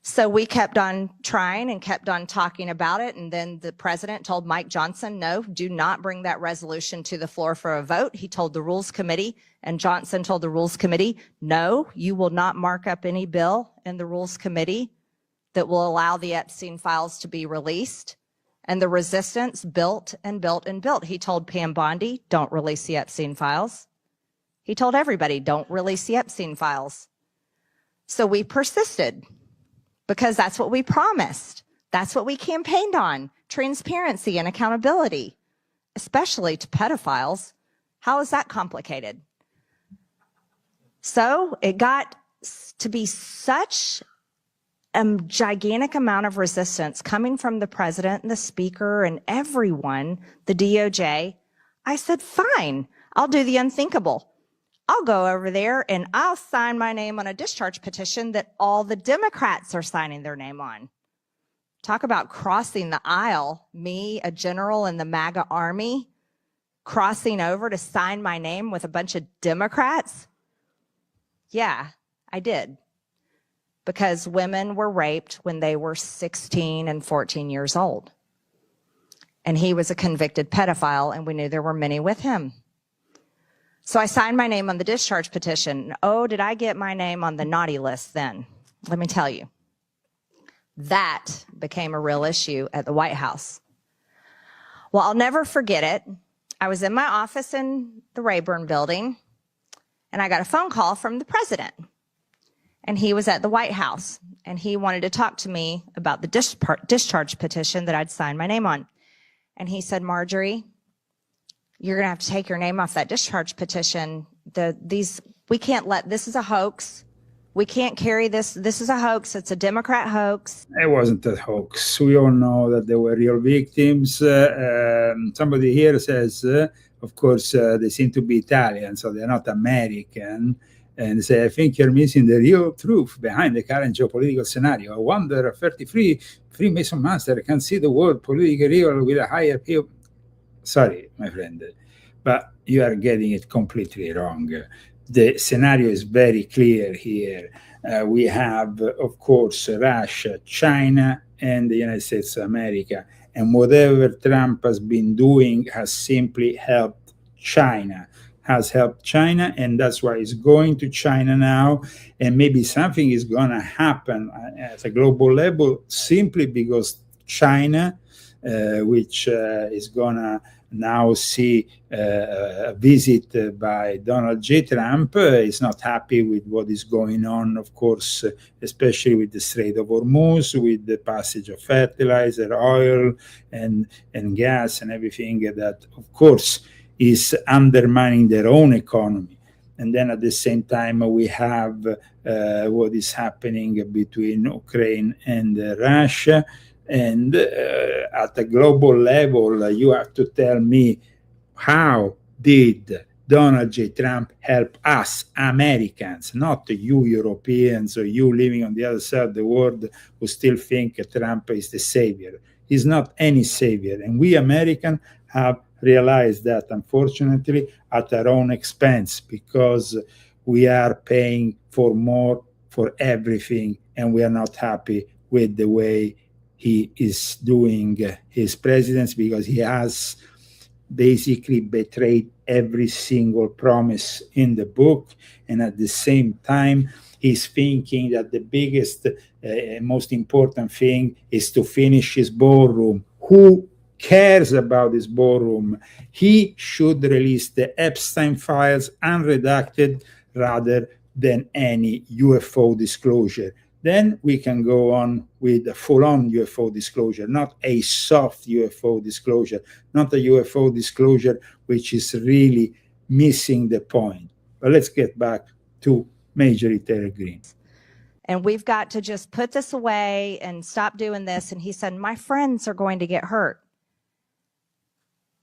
So we kept on trying and kept on talking about it. And then the president told Mike Johnson, no, do not bring that resolution to the floor for a vote. He told the Rules Committee, and Johnson told the Rules Committee, no, you will not mark up any bill in the Rules Committee that will allow the Epstein files to be released. And the resistance built and built and built. He told Pam Bondi, don't release the Epstein files. He told everybody, don't release the Epstein files. So we persisted because that's what we promised. That's what we campaigned on, transparency and accountability, especially to pedophiles. How is that complicated? So it got to be such a gigantic amount of resistance coming from the president and the speaker and everyone, the DOJ. I said, fine, I'll do the unthinkable. I'll go over there and I'll sign my name on a discharge petition that all the Democrats are signing their name on. Talk about crossing the aisle. Me, a general in the MAGA army, crossing over to sign my name with a bunch of Democrats. Yeah, I did. Because women were raped when they were 16 and 14 years old. And he was a convicted pedophile, and we knew there were many with him. So I signed my name on the discharge petition. Oh, did I get my name on the naughty list then? Let me tell you. That became a real issue at the White House. Well, I'll never forget it. I was in my office in the Rayburn building, and I got a phone call from the president. And he was at the White House, and he wanted to talk to me about the discharge petition that I'd signed my name on. And he said, Marjorie, you're going to have to take your name off that discharge petition. We can't let, this is a hoax. We can't carry this. This is a hoax. It's a Democrat hoax. It wasn't a hoax. We all know that there were real victims. Somebody here says, of course, they seem to be Italian, so they're not American. And say, I think you're missing the real truth behind the current geopolitical scenario. I wonder if 33 Freemason master can see the world politically real with a higher view. Sorry, my friend, but you are getting it completely wrong. The scenario is very clear here. We have, of course, Russia, China, and the United States of America. And whatever Trump has been doing has simply helped China. And that's why he's going to China now, and maybe something is going to happen at a global level simply because China, which is going to now see a visit by Donald J. Trump, is not happy with what is going on, of course, especially with the Strait of Hormuz, with the passage of fertilizer, oil, and gas and everything that, of course, is undermining their own economy. And then at the same time, we have what is happening between Ukraine and Russia. And at a global level, you have to tell me, how did Donald J. Trump help us Americans, not you Europeans or you living on the other side of the world who still think Trump is the savior? He's not any savior. And we Americans have realized that, unfortunately, at our own expense, because we are paying for more for everything, and we are not happy with the way he is doing his presidency, because he has basically betrayed every single promise in the book. And at the same time, he's thinking that the biggest, most important thing is to finish his ballroom. Who cares about his ballroom? He should release the Epstein files unredacted rather than any UFO disclosure. Then we can go on with a full-on UFO disclosure, not a soft UFO disclosure, not a UFO disclosure which is really missing the point. But let's get back to Major Taylor Greene. And we've got to just put this away and stop doing this. And he said, my friends are going to get hurt.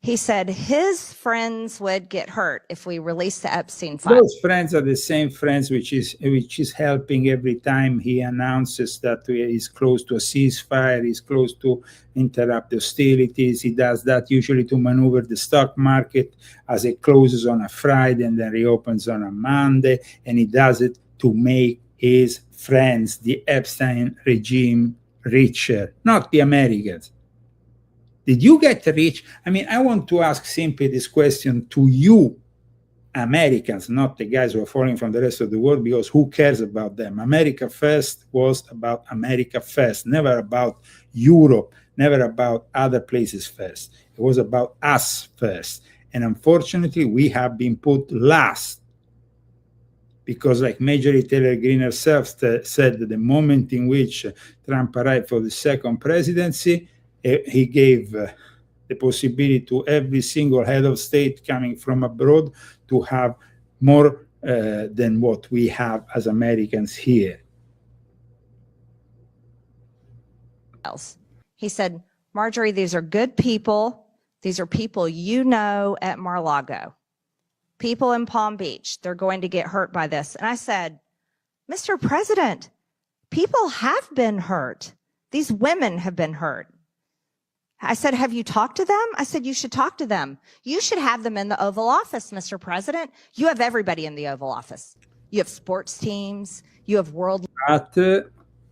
He said his friends would get hurt if we release the Epstein files. Those friends are the same friends which is helping every time he announces that he's close to a ceasefire, he's close to interrupt hostilities. He does that usually to maneuver the stock market as it closes on a Friday and then reopens on a Monday. And he does it to make his friends, the Epstein regime, richer, not the Americans. Did you get rich? I mean, I want to ask simply this question to you, Americans, not the guys who are falling from the rest of the world, because who cares about them? America First was about America first, never about Europe, never about other places first. It was about us first. And unfortunately, we have been put last. Because like Major Taylor Greene herself said, the moment in which Trump arrived for the second presidency, he gave the possibility to every single head of state coming from abroad to have more than what we have as Americans here. He said, Marjorie, these are good people. These are people you know at Mar-a-Lago. People in Palm Beach, they're going to get hurt by this. And I said, Mr. President, people have been hurt. These women have been hurt. I said, have you talked to them? I said, you should talk to them. You should have them in the Oval Office, Mr. President. You have everybody in the Oval Office. You have sports teams. You have world. But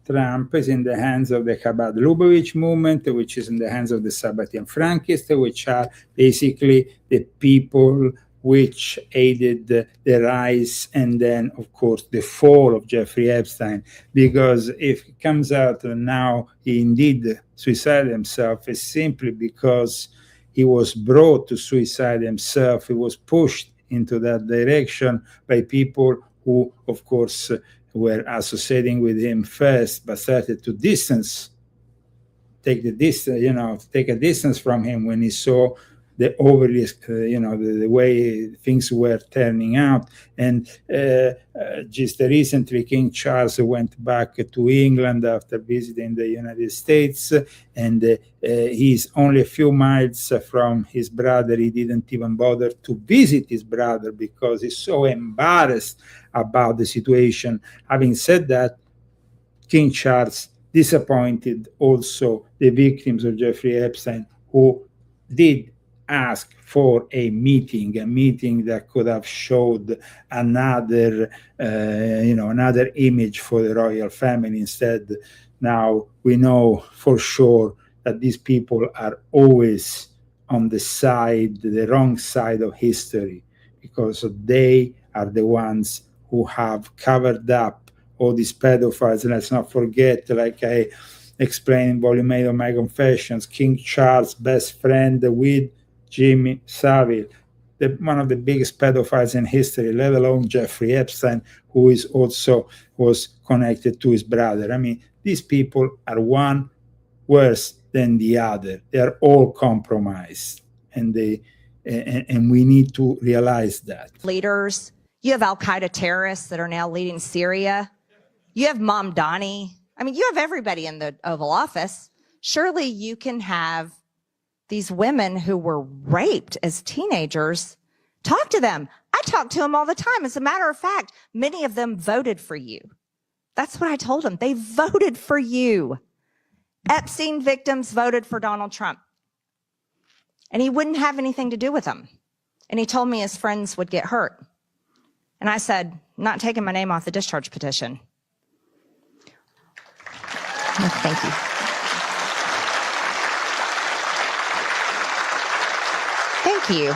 Trump is in the hands of the Chabad-Lubavitch movement, which is in the hands of the Sabbatean Frankists, which are basically the people which aided the rise and then, of course, the fall of Jeffrey Epstein. Because if it comes out that now he indeed suicided himself, it's simply because he was brought to suicide himself. He was pushed into that direction by people who, of course, were associating with him first, but started to take a distance from him when he saw the overly, the way things were turning out. And just recently, King Charles went back to England after visiting the United States, and he's only a few miles from his brother. He didn't even bother to visit his brother because he's so embarrassed about the situation. Having said that, King Charles disappointed also the victims of Jeffrey Epstein, who did ask for a meeting that could have showed another image for the royal family. Instead, now we know for sure that these people are always on the wrong side of history, because they are the ones who have covered up all these pedophiles. And let's not forget, like I explained in Volume 8 of my Confessions, King Charles' best friend with Jimmy Savile, one of the biggest pedophiles in history, let alone Jeffrey Epstein, who was connected to his brother. I mean, these people are one worse than the other. They are all compromised, and we need to realize that. Leaders, you have Al-Qaeda terrorists that are now leading Syria. You have Mamdani. I mean, you have everybody in the Oval Office. Surely you can have these women who were raped as teenagers, talk to them. I talk to them all the time. As a matter of fact, many of them voted for you. That's what I told them. They voted for you. Epstein victims voted for Donald Trump. And he wouldn't have anything to do with them. And he told me his friends would get hurt. And I said, I'm not taking my name off the discharge petition. Thank you. Thank you.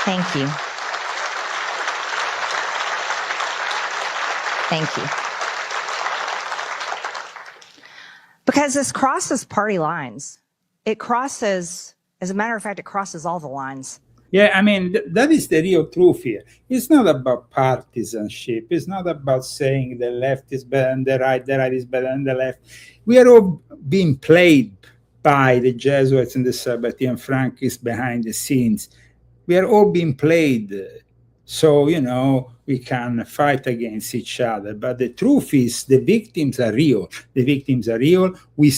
Thank you. Thank you. Because this crosses party lines. It crosses, as a matter of fact, it crosses all the lines. Yeah, I mean, that is the real truth here. It's not about partisanship. It's not about saying the left is better than the right is better than the left. We are all being played by the Jesuits and the Sabbatean Frankists behind the scenes. We are all being played. So, we can fight against each other. But the truth is, the victims are real. The victims are real. We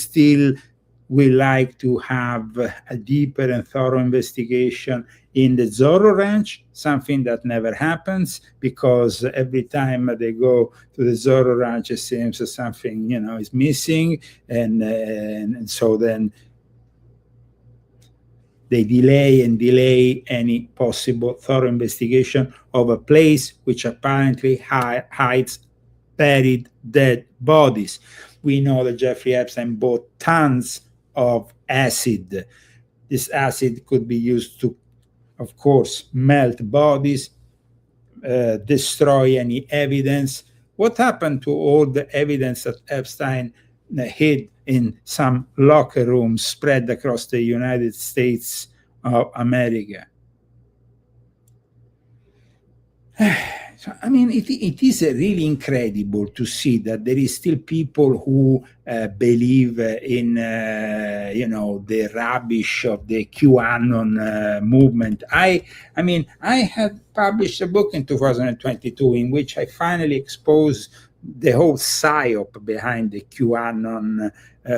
like to have a deeper and thorough investigation in the Zorro Ranch, something that never happens, because every time they go to the Zorro Ranch, it seems something, is missing. And so then they delay any possible thorough investigation of a place which apparently hides buried dead bodies. We know that Jeffrey Epstein bought tons of acid. This acid could be used to, of course, melt bodies, destroy any evidence. What happened to all the evidence that Epstein hid in some locker rooms spread across the United States of America? So, I mean, it is really incredible to see that there is still people who believe in, the rubbish of the QAnon movement. I had published a book in 2022 in which I finally exposed the whole psyop behind the QAnon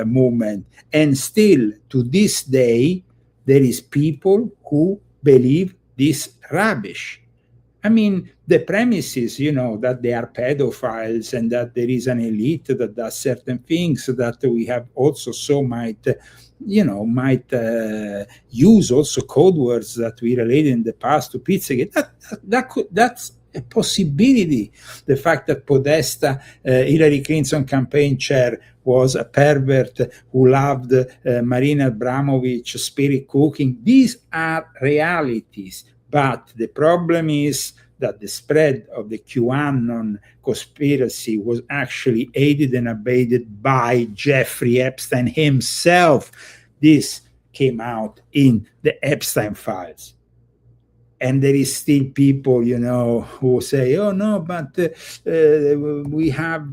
movement. And still, to this day, there is people who believe this rubbish. I mean, the premise is, that they are pedophiles and that there is an elite that does certain things that we have also might use also code words that we related in the past to Pizzagate. That's a possibility. The fact that Podesta, Hillary Clinton campaign chair, was a pervert who loved Marina Abramovich spirit cooking. These are realities. But the problem is that the spread of the QAnon conspiracy was actually aided and abetted by Jeffrey Epstein himself. This came out in the Epstein files. And there is still people, you know, who say, oh, no, but we have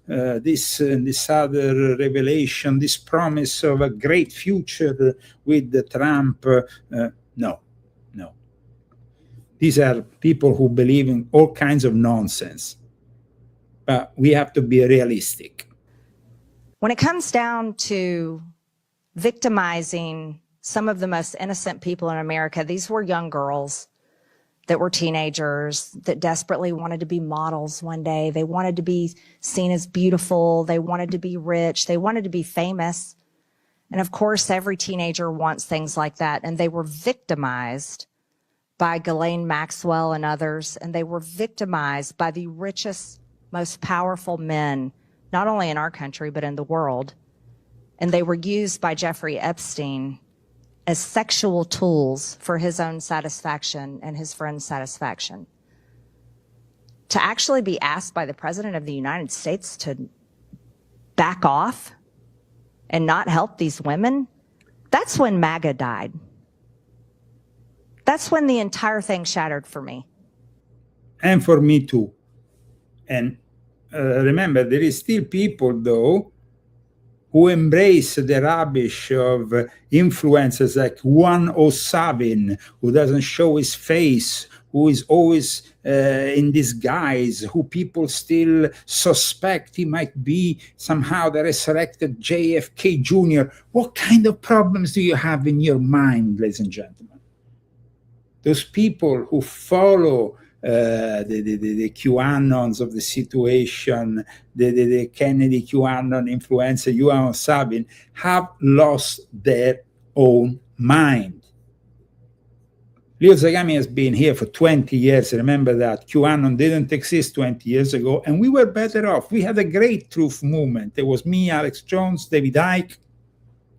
this other revelation, this promise of a great future with the Trump. No. These are people who believe in all kinds of nonsense. But we have to be realistic. When it comes down to victimizing some of the most innocent people in America, these were young girls that were teenagers that desperately wanted to be models one day. They wanted to be seen as beautiful. They wanted to be rich. They wanted to be famous. And of course, every teenager wants things like that. And they were victimized by Ghislaine Maxwell and others. And they were victimized by the richest, most powerful men, not only in our country, but in the world. And they were used by Jeffrey Epstein as sexual tools for his own satisfaction and his friends' satisfaction. To actually be asked by the President of the United States to back off and not help these women, that's when MAGA died. That's when the entire thing shattered for me. And for me too. And remember, there is still people, though, who embrace the rubbish of influencers like Juan O'Savin, who doesn't show his face, who is always in disguise, who people still suspect he might be somehow the resurrected JFK Jr. What kind of problems do you have in your mind, ladies and gentlemen? Those people who follow the QAnons of the situation, the Kennedy QAnon influencer, Juan Sabin, have lost their own mind. Leo Zagami has been here for 20 years. Remember that QAnon didn't exist 20 years ago, and we were better off. We had a great truth movement. There was me, Alex Jones, David Icke.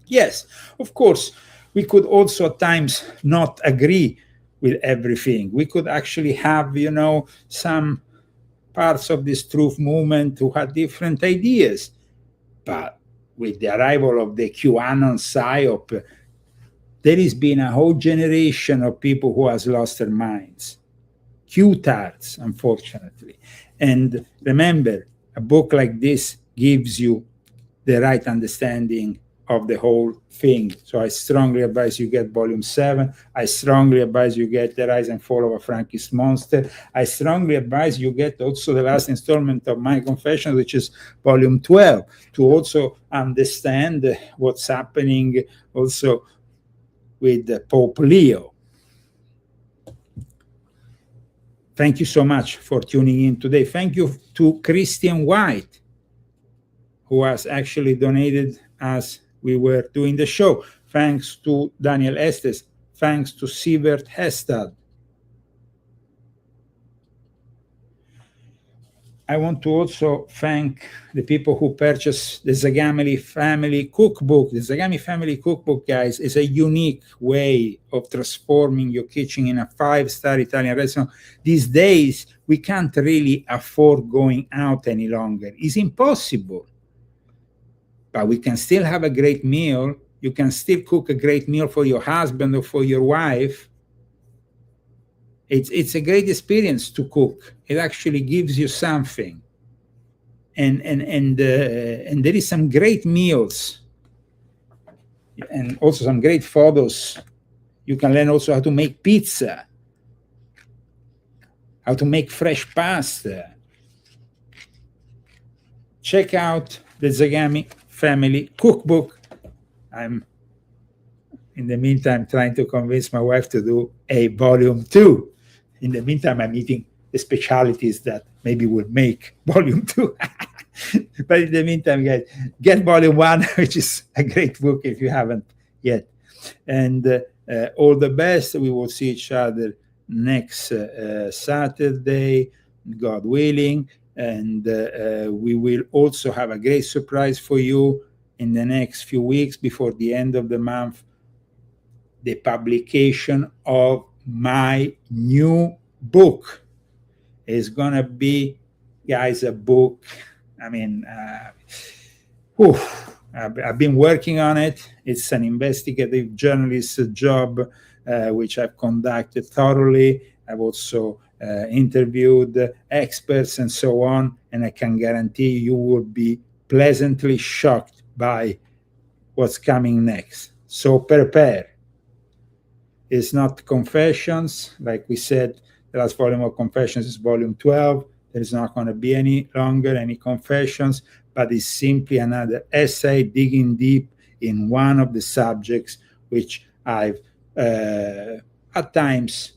Yes, of course, we could also at times not agree with everything. We could actually have, you know, some parts of this truth movement who had different ideas. But with the arrival of the QAnon psyop, there has been a whole generation of people who has lost their minds. Q-tards, unfortunately. And remember, a book like this gives you the right understanding of the whole thing. So I strongly advise you get volume 7. I strongly advise you get The Rise and Fall of a Frankist Monster. I strongly advise you get also the last installment of my confession, which is volume 12, to also understand what's happening also with Pope Leo. Thank you so much for tuning in today. Thank you to Christian White, who has actually donated as we were doing the show. Thanks to Daniel Estes. Thanks to Sievert Hestad. I want to also thank the people who purchased the Zagami Family Cookbook. The Zagami Family Cookbook, guys, is a unique way of transforming your kitchen in a 5-star Italian restaurant. These days, we can't really afford going out any longer. It's impossible. But we can still have a great meal. You can still cook a great meal for your husband or for your wife. It's a great experience to cook. It actually gives you something. And there is some great meals and also some great photos. You can learn also how to make pizza, how to make fresh pasta. Check out the Zagami Family Cookbook. I'm, in the meantime, trying to convince my wife to do a volume 2. In the meantime, I'm eating the specialities that maybe will make volume 2. But in the meantime, guys, get volume 1, which is a great book if you haven't yet. And all the best. We will see each other next Saturday, God willing. And we will also have a great surprise for you in the next few weeks before the end of the month, the publication of my new book. Is going to be, guys, a book. I mean, I've been working on it. It's an investigative journalist job, which I've conducted thoroughly. I've also interviewed experts and so on, and I can guarantee you will be pleasantly shocked by what's coming next. So prepare. It's not Confessions. Like we said, the last volume of Confessions is volume 12. There's not going to be any longer any Confessions, but it's simply another essay digging deep in one of the subjects which I've at times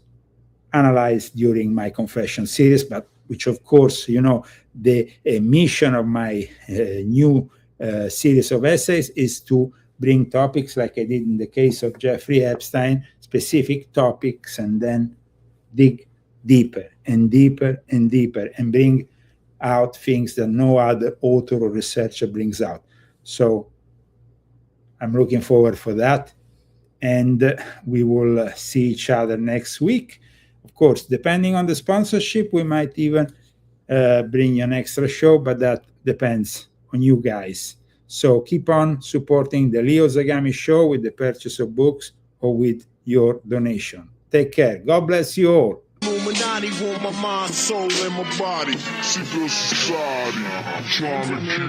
analyzed during my Confession series, but which, of course, you know, the mission of my new series of essays is to bring topics like I did in the case of Jeffrey Epstein, specific topics, and then dig deeper and deeper and deeper and bring out things that no other author or researcher brings out. So I'm looking forward for that. And we will see each other next week. Of course, depending on the sponsorship, we might even bring you an extra show, but that depends on you guys. So keep on supporting the Leo Zagami Show with the purchase of books or with your donation. Take care. God bless you all. Illuminati want my mind, soul, and my body. Secret society, trying to keep me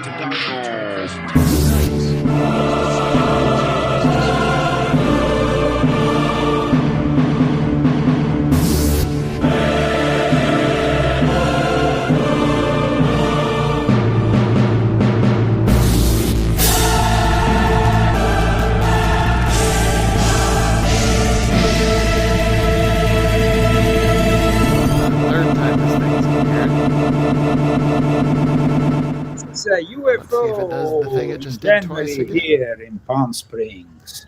It's a UFO If it does the thing it just did twice generally again. here in Palm Springs.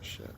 Shit.